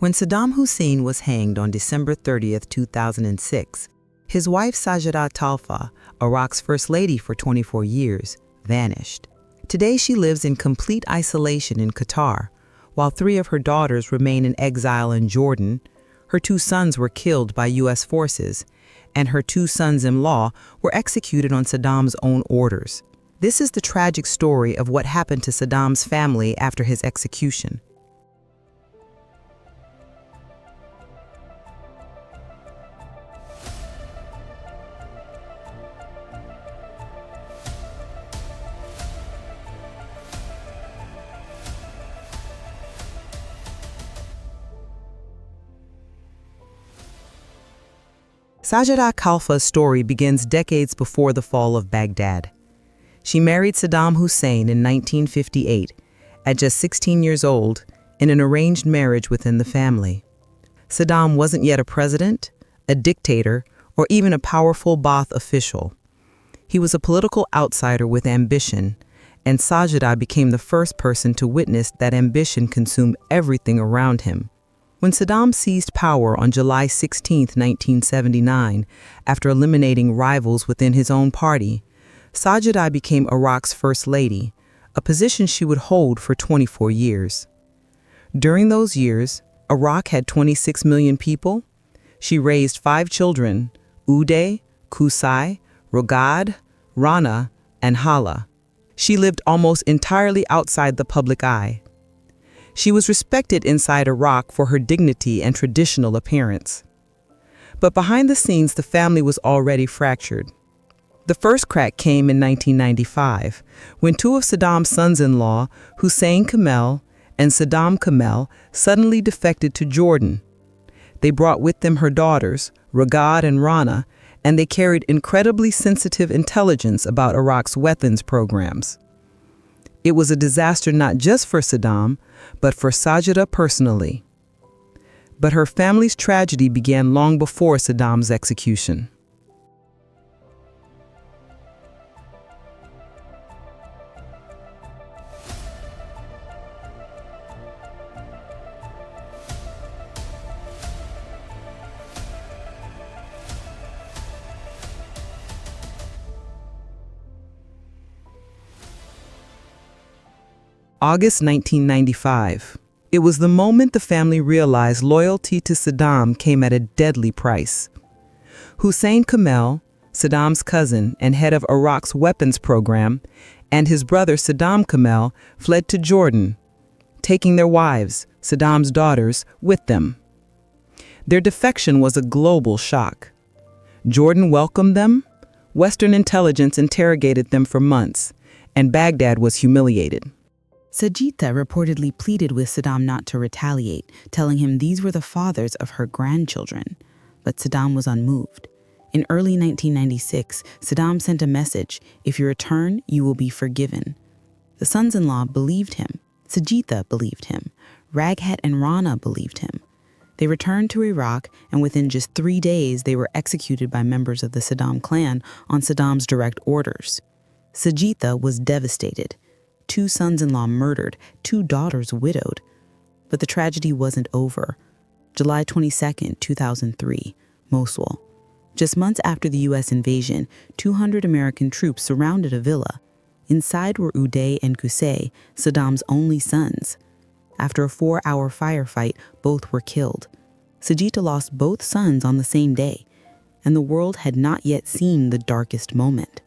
When Saddam Hussein was hanged on December 30th, 2006, his wife Sajida Talfa, Iraq's first lady for 24 years, vanished. Today she lives in complete isolation in Qatar, while 3 of her daughters remain in exile in Jordan. Her 2 sons were killed by U.S. forces, and her 2 sons-in-law were executed on Saddam's own orders. This is the tragic story of what happened to Saddam's family after his execution. Sajida Khalfa's story begins decades before the fall of Baghdad. She married Saddam Hussein in 1958, at just 16 years old, in an arranged marriage within the family. Saddam wasn't yet a president, a dictator, or even a powerful Ba'ath official. He was a political outsider with ambition, and Sajida became the first person to witness that ambition consume everything around him. When Saddam seized power on July 16, 1979, after eliminating rivals within his own party, Sajida became Iraq's first lady, a position she would hold for 24 years. During those years, Iraq had 26 million people. She raised 5 children, Uday, Qusay, Rogad, Rana, and Hala. She lived almost entirely outside the public eye. She was respected inside Iraq for her dignity and traditional appearance. But behind the scenes, the family was already fractured. The first crack came in 1995, when 2 of Saddam's sons-in-law, Hussein Kamel and Saddam Kamel, suddenly defected to Jordan. They brought with them her daughters, Rogad and Rana, and they carried incredibly sensitive intelligence about Iraq's weapons programs. It was a disaster not just for Saddam, but for Sajida personally. But her family's tragedy began long before Saddam's execution. August 1995. It was the moment the family realized loyalty to Saddam came at a deadly price. Hussein Kamel, Saddam's cousin and head of Iraq's weapons program, and his brother Saddam Kamel fled to Jordan, taking their wives, Saddam's daughters, with them. Their defection was a global shock. Jordan welcomed them, Western intelligence interrogated them for months, and Baghdad was humiliated. Sajida reportedly pleaded with Saddam not to retaliate, telling him these were the fathers of her grandchildren. But Saddam was unmoved. In early 1996, Saddam sent a message, "If you return, you will be forgiven." The sons-in-law believed him. Sajida believed him. Raghat and Rana believed him. They returned to Iraq, and within just 3 days, they were executed by members of the Saddam clan on Saddam's direct orders. Sajida was devastated. 2 sons-in-law murdered, 2 daughters widowed. But the tragedy wasn't over. July 22, 2003, Mosul. Just months after the U.S. invasion, 200 American troops surrounded a villa. Inside were Uday and Qusay, Saddam's only sons. After a 4-hour firefight, both were killed. Sajida lost both sons on the same day, and the world had not yet seen the darkest moment.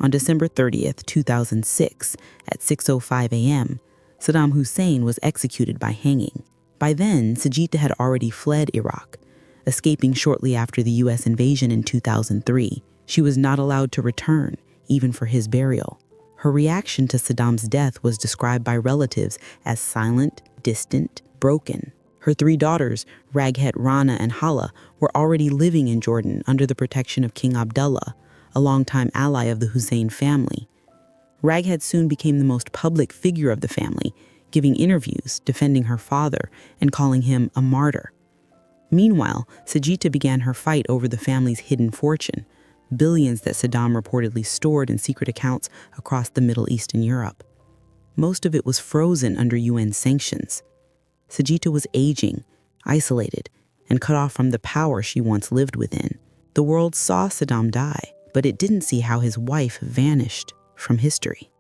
On December 30th, 2006, at 6:05 a.m., Saddam Hussein was executed by hanging. By then, Sajida had already fled Iraq, escaping shortly after the U.S. invasion in 2003. She was not allowed to return, even for his burial. Her reaction to Saddam's death was described by relatives as silent, distant, broken. Her 3 daughters, Raghat, Rana, and Hala, were already living in Jordan under the protection of King Abdullah, a longtime ally of the Hussein family. Raghead soon became the most public figure of the family, giving interviews, defending her father, and calling him a martyr. Meanwhile, Saggita began her fight over the family's hidden fortune, billions that Saddam reportedly stored in secret accounts across the Middle East and Europe. Most of it was frozen under UN sanctions. Saggita was aging, isolated, and cut off from the power she once lived within. The world saw Saddam die, but it didn't see how his wife vanished from history.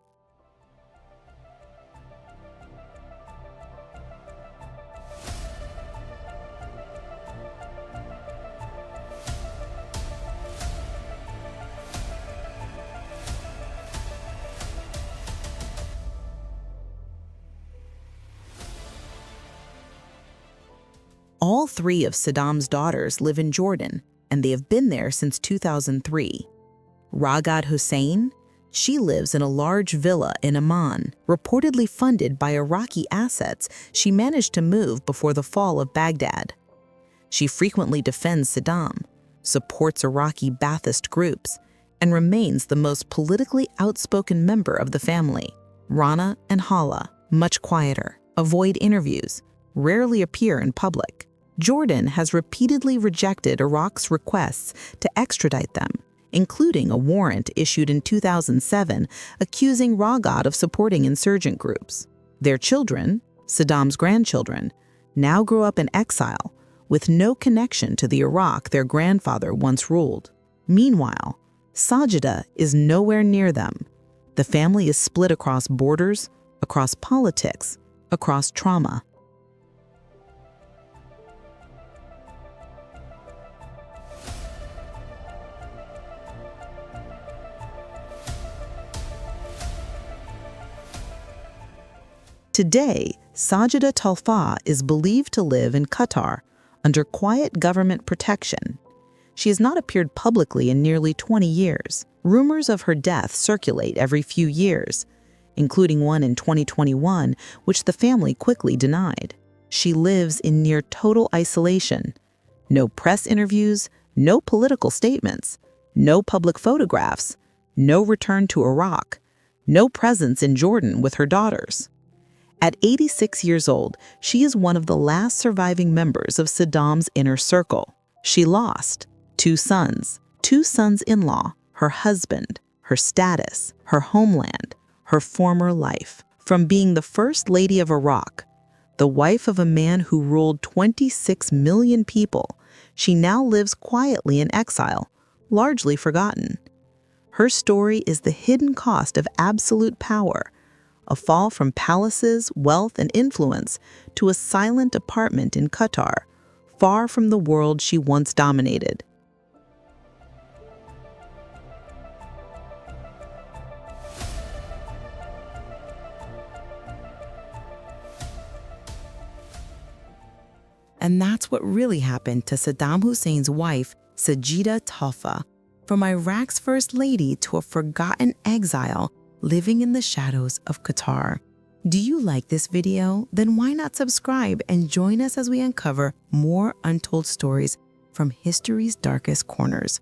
All three of Saddam's daughters live in Jordan, and they have been there since 2003. Raghead Hussein, she lives in a large villa in Amman, reportedly funded by Iraqi assets she managed to move before the fall of Baghdad. She frequently defends Saddam, supports Iraqi Ba'athist groups, and remains the most politically outspoken member of the family. Rana and Hala, much quieter, avoid interviews, rarely appear in public. Jordan has repeatedly rejected Iraq's requests to extradite them, including a warrant issued in 2007 accusing Raghead of supporting insurgent groups. Their children, Saddam's grandchildren, now grow up in exile with no connection to the Iraq their grandfather once ruled. Meanwhile, Saggita is nowhere near them. The family is split across borders, across politics, across trauma. Today, Saggita Talfa is believed to live in Qatar under quiet government protection. She has not appeared publicly in nearly 20 years. Rumors of her death circulate every few years, including one in 2021, which the family quickly denied. She lives in near total isolation. No press interviews, no political statements, no public photographs, no return to Iraq, no presence in Jordan with her daughters. At 86 years old, she is one of the last surviving members of Saddam's inner circle. She lost two sons-in-law, her husband, her status, her homeland, her former life. From being the first lady of Iraq, the wife of a man who ruled 26 million people, she now lives quietly in exile, largely forgotten. Her story is the hidden cost of absolute power, a fall from palaces, wealth, and influence to a silent apartment in Qatar, far from the world she once dominated. And that's what really happened to Saddam Hussein's wife, Saggita Talfa, from Iraq's first lady to a forgotten exile living in the shadows of Qatar. Do you like this video? Then why not subscribe and join us as we uncover more untold stories from history's darkest corners.